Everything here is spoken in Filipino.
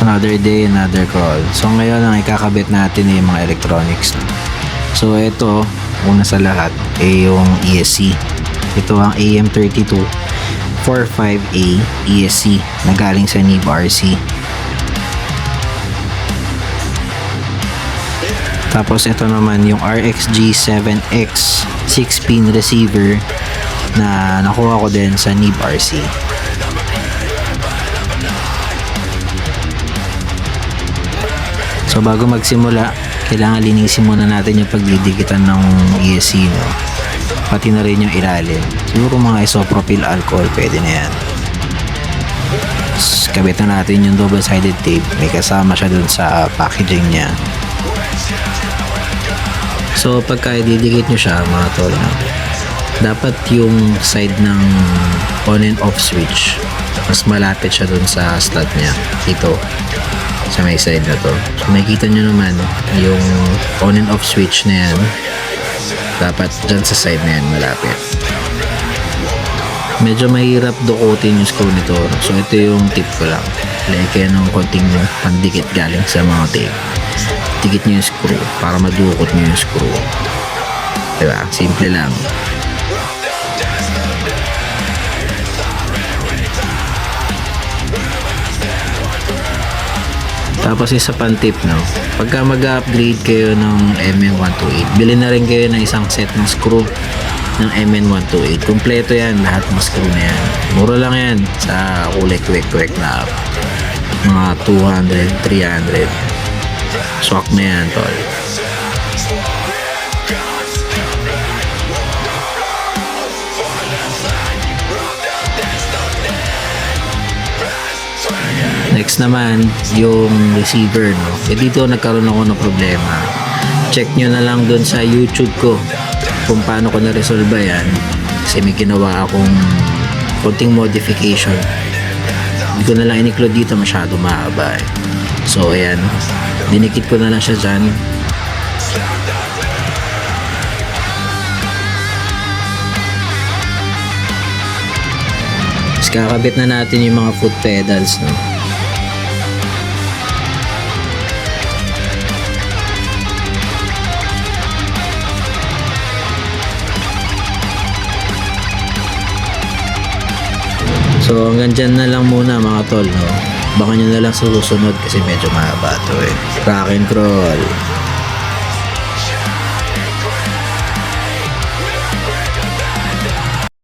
Another day, another call. So ngayon ang ikakabit natin ay yung mga electronics. So ito, una sa lahat ay yung ESC. Ito ang AM3245A ESC na galing sa NIB RC. Tapos ito naman yung RXG7X 6-pin receiver na nakuha ko din sa NIB RC. So bago magsimula, kailangan linisin muna natin yung pagdidikitan ng ESC, no? Pati na rin yung ilalim. Siguro mga isopropyl alcohol, pwede na yan. Tapos, kabit na natin yung double-sided tape. May kasama siya dun sa packaging niya. So pagka ididikit nyo siya, mga tol, no? Dapat yung side ng on and off switch, mas malapit siya dun sa slot niya. Dito sa may side na to. So makikita nyo naman yung on and off switch na yan, dapat dyan sa side na yan malapit. Medyo mahirap dukutin yung screw nito, so ito yung tip ko lang. Lagyan ng konting pandikit galing sa mga tape. Dikit nyo yung screw para madukot nyo yung screw, diba? Simple lang. Tapos isa pang tip, no? Pagka mag-upgrade kayo ng MN128, bilhin na rin kayo ng isang set ng screw ng MN128. Kompleto yan, lahat ng screw na yan. Mura lang yan sa kulay kwek-kwek na mga 200, 300. Swak na yan, tol. Next naman, yung receiver, no? Dito nagkaroon ako ng problema. Check nyo na lang dun sa YouTube ko kung paano ko na-resolve yan. Kasi may ginawa akong konting modification. Hindi ko na lang in-include dito, masyado mahaba eh. So, ayan. Dinikit ko na lang siya dyan. Tapos kakabit na natin yung mga foot pedals, no? So hanggang dyan na lang muna mga tol, no? Baka nyo na lang sa susunod kasi medyo mahaba to eh. Rock and roll!